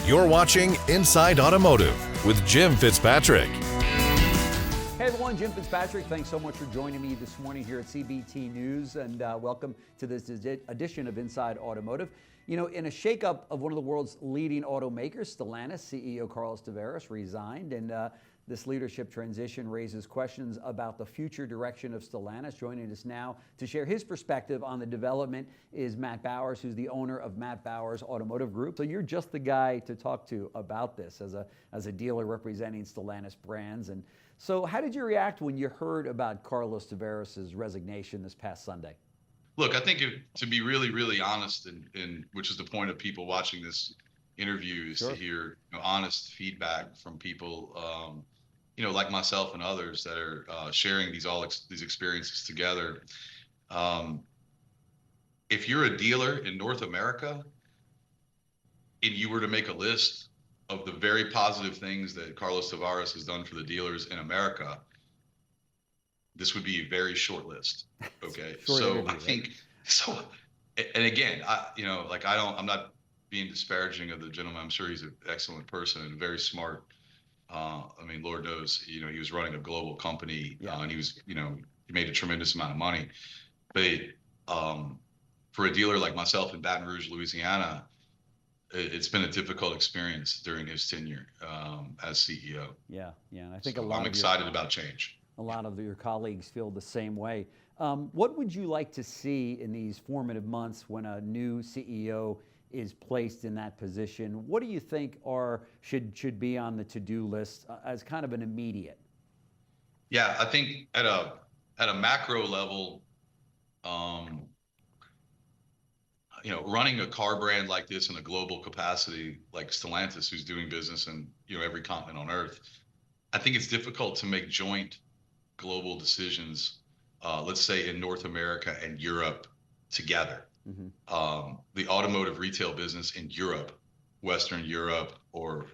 You're watching Inside Automotive with Jim Fitzpatrick. Hey everyone, Jim Fitzpatrick. Thanks so much for joining me this morning here at CBT News, and welcome to this edition of Inside Automotive. You know, in a shakeup of one of the world's leading automakers, Stellantis CEO Carlos Tavares resigned, and this leadership transition raises questions about the future direction of Stellantis. Joining us now to share his perspective on the development is Matt Bowers, who's the owner of Matt Bowers Automotive Group. So you're just the guy to talk to about this as a dealer representing Stellantis brands. And so how did you react when you heard about Carlos Tavares' resignation this past Sunday? Look, I think to be really, really honest, and which is the point of people watching this interview, is to hear honest feedback from people, like myself and others that are sharing these experiences together. If you're a dealer in North America and you were to make a list of the very positive things that Carlos Tavares has done for the dealers in America, this would be a very short list. Okay. So I think, and again, I'm not being disparaging of the gentleman. I'm sure he's an excellent person and very smart. Lord knows, he was running a global company, and he was, he made a tremendous amount of money. But for a dealer like myself in Baton Rouge, Louisiana, it's been a difficult experience during his tenure as CEO. Yeah. And I think I'm excited about change. A lot of your colleagues feel the same way. What would you like to see in these formative months when a new CEO is placed in that position? What do you think should be on the to-do list as kind of an immediate? Yeah, I think at a macro level, running a car brand like this in a global capacity, like Stellantis, who's doing business in every continent on Earth, I think it's difficult to make joint global decisions, let's say in North America and Europe together. Mm-hmm. The automotive retail business in Europe, Western Europe, or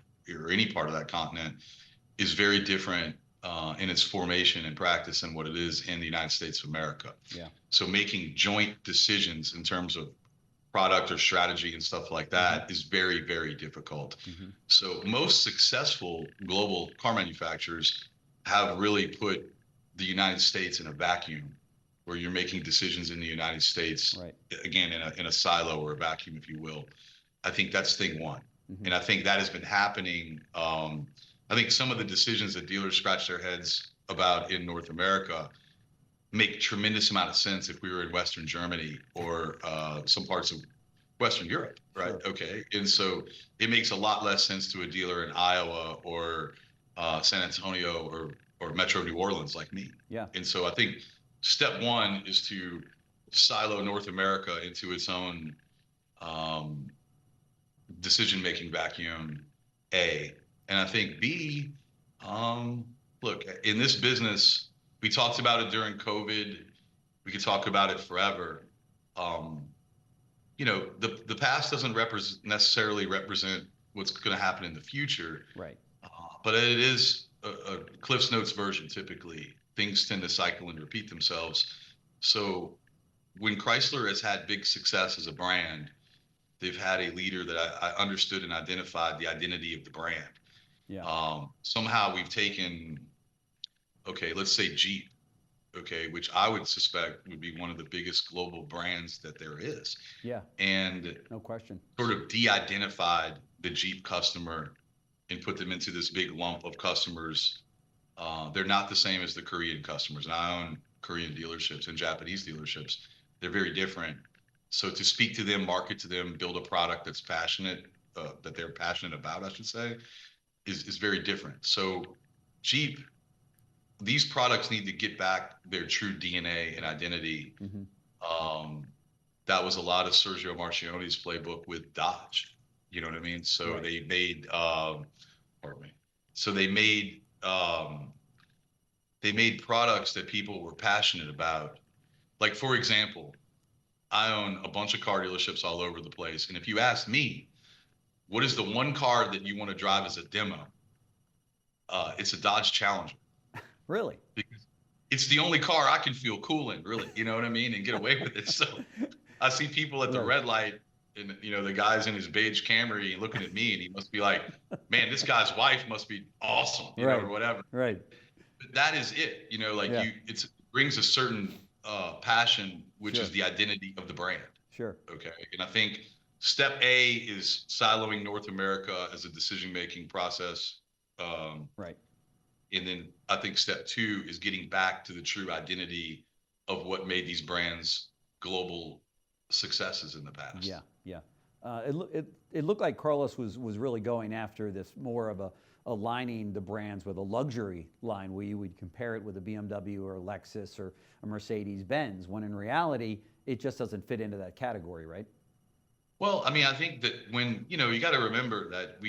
any part of that continent is very different in its formation and practice than what it is in the United States of America. Yeah. So making joint decisions in terms of product or strategy and stuff like that is very, very difficult. Mm-hmm. So most successful global car manufacturers have really put the United States in a vacuum where you're making decisions in the United States, right, again, in a silo or a vacuum, if you will. I think that's thing one. Mm-hmm. And I think that has been happening. I think some of the decisions that dealers scratch their heads about in North America make tremendous amount of sense if we were in Western Germany or some parts of Western Europe, right? Sure. Okay. And so it makes a lot less sense to a dealer in Iowa or San Antonio or Metro New Orleans like me. Yeah. And so I think step one is to silo North America into its own decision-making vacuum, A. And I think B, look, in this business, we talked about it during COVID. We could talk about it forever. The past doesn't necessarily represent what's going to happen in the future. Right. But it is a Cliff's Notes version, typically. Things tend to cycle and repeat themselves. So when Chrysler has had big success as a brand, they've had a leader that I understood and identified the identity of the brand. Yeah. Somehow we've taken, let's say Jeep, which I would suspect would be one of the biggest global brands that there is. Yeah. And no question. Sort of de-identified the Jeep customer and put them into this big lump of customers. They're not the same as the Korean customers. And I own Korean dealerships and Japanese dealerships. They're very different. So to speak to them, market to them, build a product that's passionate, that they're passionate about, I should say, is very different. So Jeep, these products need to get back their true DNA and identity. Mm-hmm. That was a lot of Sergio Marchionne's playbook with Dodge. You know what I mean? So right. They made, So they made products that people were passionate about. Like, for example, I own a bunch of car dealerships all over the place. And if you ask me, what is the one car that you want to drive as a demo? It's a Dodge Challenger. Really? Because it's the only car I can feel cool in, really. You know what I mean? And get away with it. So I see people at the red light and the guy's in his beige Camry and looking at me, and he must be like, man, this guy's wife must be awesome, Right. or whatever. Right. But that is it, like Yeah. it brings a certain passion, which Sure. is the identity of the brand. Sure. Okay. And I think step A is siloing North America as a decision-making process. Right. And then I think step two is getting back to the true identity of what made these brands global successes in the past. Yeah. Yeah. It looked like Carlos was really going after this more of aligning the brands with a luxury line where you would compare it with a BMW or a Lexus or a Mercedes Benz, when in reality it just doesn't fit into that category, right? Well, I mean, I think that when, you got to remember that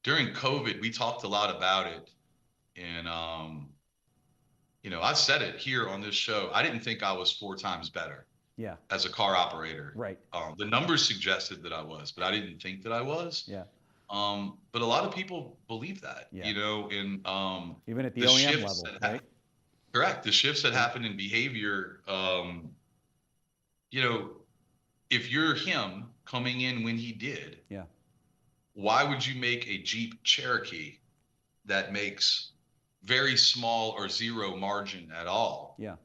during COVID, we talked a lot about it. And, I said it here on this show. I didn't think I was 4 times better. Yeah. As a car operator. Right. The numbers suggested that I was, but I didn't think that I was. Yeah. But a lot of people believe that, Yeah. and even at the OEM level, right? Correct. The shifts that happen in behavior, if you're him coming in when he did, yeah, why would you make a Jeep Cherokee that makes very small or zero margin at all? Yeah.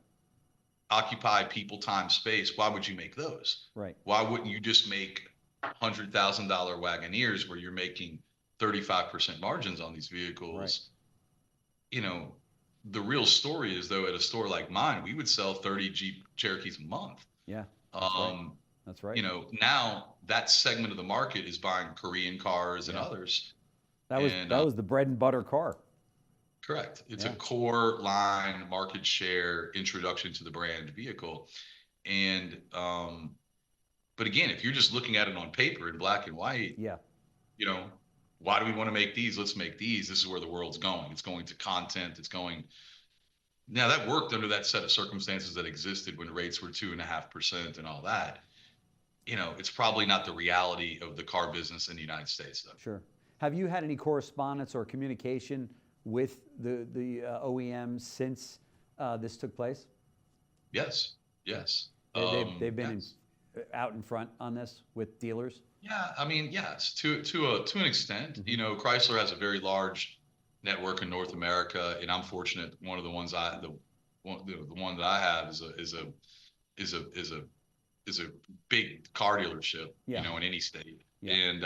Occupy people, time, space. Why would you make those? Right. Why wouldn't you just make $100,000 Wagoneers where you're making 35% margins on these vehicles? Right. The real story is, though, at a store like mine, we would sell 30 Jeep Cherokees a month. Yeah. That's right. Now that segment of the market is buying Korean cars and others. That was the bread and butter car. Correct. It's a core line market share introduction to the brand vehicle. And, but again, if you're just looking at it on paper in black and white, why do we want to make these? Let's make these. This is where the world's going. It's going to content. Now that worked under that set of circumstances that existed when rates were 2.5% and all that. It's probably not the reality of the car business in the United States, though. Sure. Have you had any correspondence or communication with the OEMs since this took place? Yes. They've been out in front on this with dealers. Yeah, I mean, yes, to an extent. Mm-hmm. Chrysler has a very large network in North America, and I'm fortunate. One of the ones the one that I have is a big car dealership, in any state. Yeah. And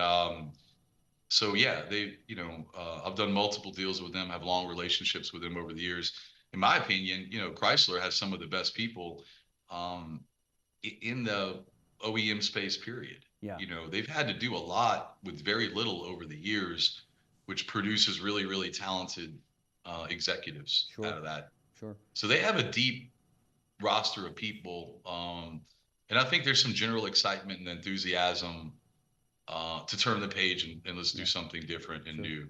so I've done multiple deals with them, have long relationships with them over the years. In my opinion, Chrysler has some of the best people in the OEM space, period. Yeah. They've had to do a lot with very little over the years, which produces really, really talented executives out of that. Sure. So they have a deep roster of people. And I think there's some general excitement and enthusiasm to turn the page and let's do something different and new,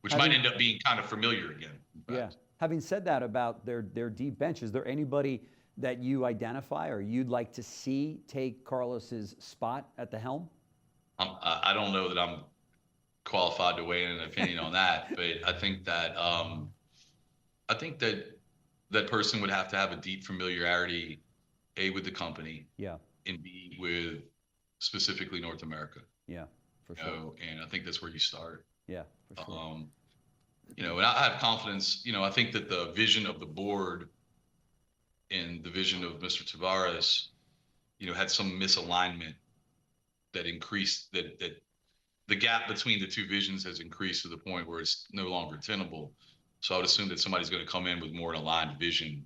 which might end up being kind of familiar again. Yeah. Having said that about their deep bench, is there anybody that you identify or you'd like to see take Carlos's spot at the helm? I don't know that I'm qualified to weigh in an opinion on that, but I think that that person would have to have a deep familiarity, A, with the company, and B, with specifically North America. Yeah, for sure. And I think that's where you start. Yeah, for sure. And I have confidence. I think that the vision of the board and the vision of Mr. Tavares, had some misalignment that increased that the gap between the two visions has increased to the point where it's no longer tenable. So I would assume that somebody's going to come in with more an aligned vision.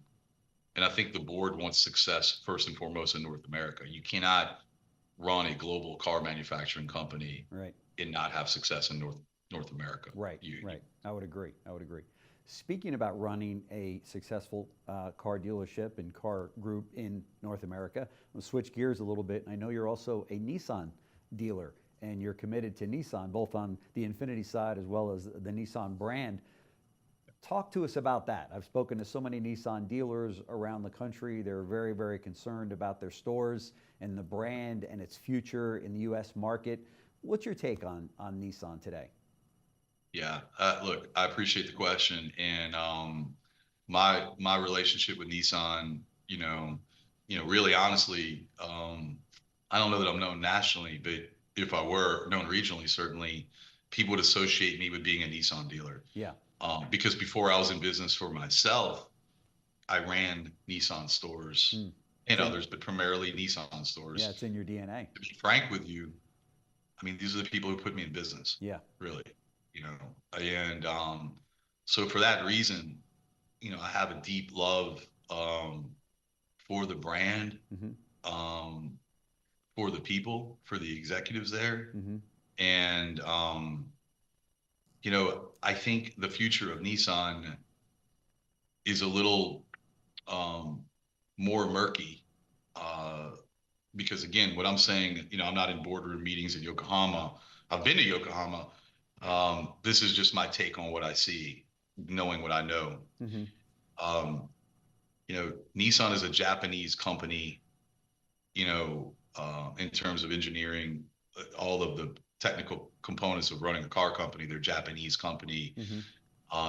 And I think the board wants success first and foremost in North America. You cannot run a global car manufacturing company and not have success in North America. Right. I would agree. Speaking about running a successful car dealership and car group in North America, we'll switch gears a little bit. I know you're also a Nissan dealer, and you're committed to Nissan, both on the Infiniti side as well as the Nissan brand. Talk to us about that. I've spoken to so many Nissan dealers around the country. They're very, very concerned about their stores and the brand and its future in the U.S. market. What's your take on Nissan today? Yeah, look, I appreciate the question, and my relationship with Nissan, really honestly, I don't know that I'm known nationally, but if I were known regionally, certainly people would associate me with being a Nissan dealer. Yeah. Because before I was in business for myself, I ran Nissan stores Mm. and It's in, others, but primarily Nissan yeah, stores. it's in your DNA. To be frank with you, I mean, these are the people who put me in business, Yeah. really, you know. And so for that reason, I have a deep love for the brand, Mm-hmm. um, for the people, for the executives there. Mm-hmm. And, I think the future of Nissan is a little um, more murky uh, because, again, what I'm saying, I'm not in boardroom meetings in Yokohama. I've been to Yokohama. This is just my take on what I see, knowing what I know. Mm-hmm. Um, Nissan is a Japanese company, in terms of engineering, all of the technical components of running a car company. They're a Japanese company, Mm-hmm.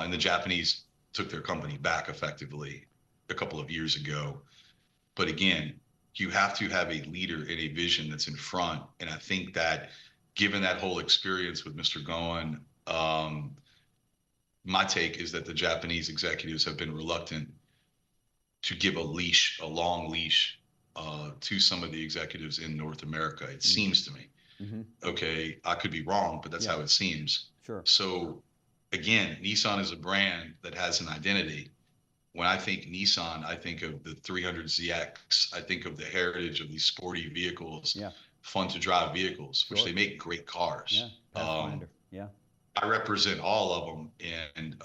and the Japanese took their company back effectively a couple of years ago. But again, you have to have a leader and a vision that's in front. And I think that given that whole experience with Mr. Goen, my take is that the Japanese executives have been reluctant to give a long leash, to some of the executives in North America. It seems to me. Mm-hmm. Okay, I could be wrong, but that's Yeah. how it seems. Sure. So again, Nissan is a brand that has an identity. When I think Nissan, I think of the 300ZX. I think of the heritage of these sporty vehicles, Yeah. fun to drive vehicles, Sure. which they make great cars. Yeah. Pathfinder. Yeah. I represent all of them, and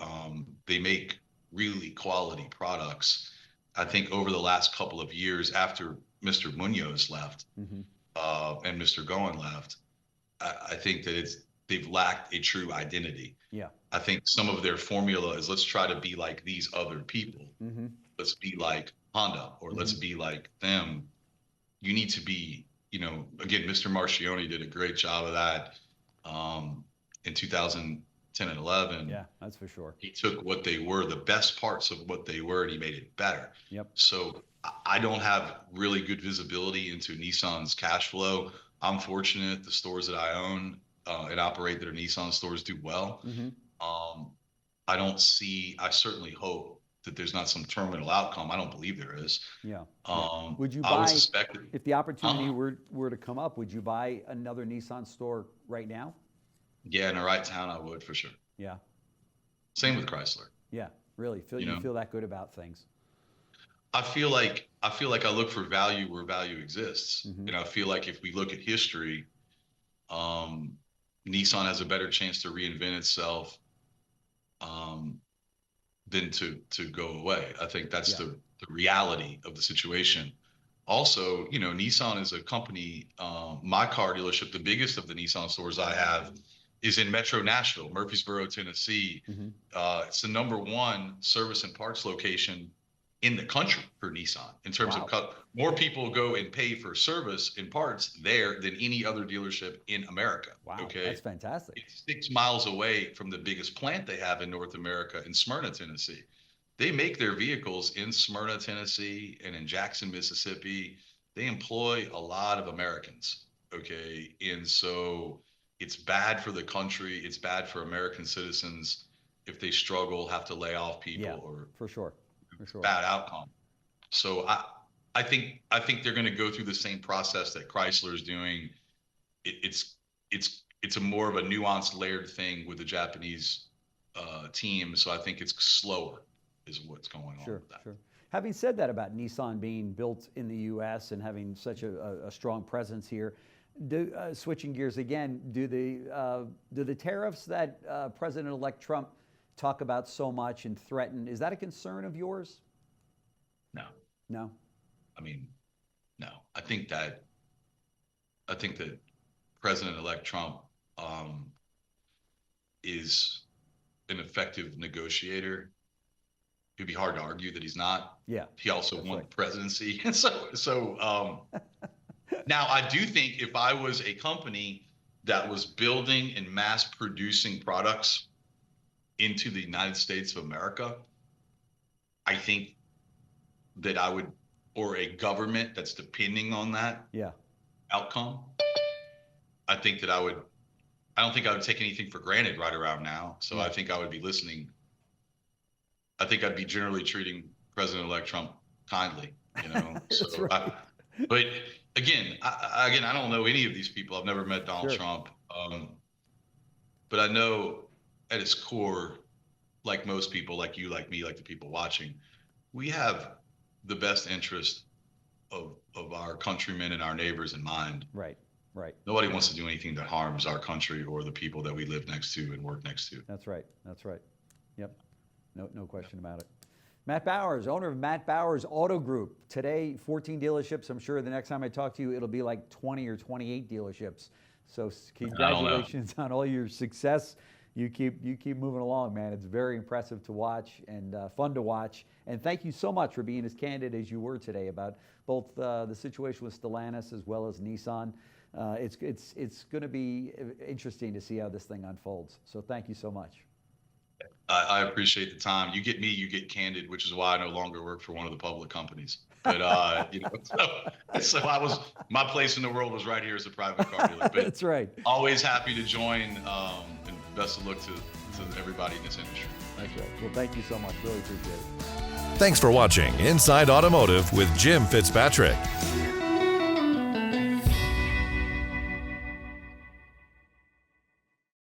they make really quality products. I think over the last couple of years, after Mr. Munoz left, Mm-hmm. and Mr. Goen left, I think that they've lacked a true identity. Yeah. I think some of their formula is, let's try to be like these other people. Mm-hmm. Let's be like Honda, or let's be like them. You need to be, again, Mr. Marchioni did a great job of that, in 2010 and 11. Yeah, that's for sure. He took what they were, the best parts of what they were, and he made it better. Yep. So I don't have really good visibility into Nissan's cash flow. I'm fortunate the stores that I own and operate that are Nissan stores do well. Mm-hmm. I certainly hope that there's not some terminal outcome. I don't believe there is. Yeah. Would you I would buy, suspect if the opportunity Uh-huh. were to come up, would you buy another Nissan store right now? Yeah, in the right town, I would for sure. Yeah. Same with Chrysler. Yeah. Really? You feel that good about things? I feel like I look for value where value exists, Mm-hmm. and I feel like if we look at history, Nissan has a better chance to reinvent itself than to go away. I think that's the reality of the situation. Also, Nissan is a company. My car dealership, the biggest of the Nissan stores I have, is in Metro Nashville, Murfreesboro, Tennessee. Mm-hmm. It's the number one service and parts location in the country for Nissan in terms Wow. of more people go and pay for service and parts there than any other dealership in America. Wow. Okay. That's fantastic. It's 6 miles away from the biggest plant they have in North America in Smyrna, Tennessee. They make their vehicles in Smyrna, Tennessee, and in Jackson, Mississippi. They employ a lot of Americans. Okay. And so it's bad for the country. It's bad for American citizens if they struggle, have to lay off people, Yeah, or for sure. For sure. bad outcome. So I think they're going to go through the same process that Chrysler is doing. It's a more of a nuanced, layered thing with the Japanese team. So I think it's slower, is what's going on with that. Sure. Having said that about Nissan being built in the U.S. and having such a strong presence here, switching gears again, do the tariffs that President-elect Trump talk about so much and threaten, is that a concern of yours? No. No? I mean, no. I think that President-elect Trump is an effective negotiator. It'd be hard to argue that he's not. Yeah. He also won right. the presidency. So now I do think if I was a company that was building and mass producing products into the United States of America, I think that I would, or a government that's depending on that, Yeah. outcome, I think that I don't think I would take anything for granted right around now. So I think I would be listening. I think I'd be generally treating President-elect Trump kindly, you know. That's right. But again, I don't know any of these people. I've never met Donald Sure. Trump. But I know at its core, like most people, like you, like me, like the people watching, we have the best interest of our countrymen and our neighbors in mind. Right. Nobody wants to do anything that harms our country or the people that we live next to and work next to. That's right. Yep. No question about it. Matt Bowers, owner of Matt Bowers Auto Group. Today, 14 dealerships. I'm sure the next time I talk to you, it'll be like 20 or 28 dealerships. So congratulations on all your success. You keep moving along, man. It's very impressive to watch and fun to watch. And thank you so much for being as candid as you were today about both the situation with Stellantis as well as Nissan. It's going to be interesting to see how this thing unfolds. So thank you so much. I appreciate the time. You get me, you get candid, which is why I no longer work for one of the public companies. But so my place in the world was right here as a private car dealer. But that's right. Always happy to join, and best of luck to everybody in this industry. That's right. Well, thank you so much. Really appreciate it. Thanks for watching Inside Automotive with Jim Fitzpatrick.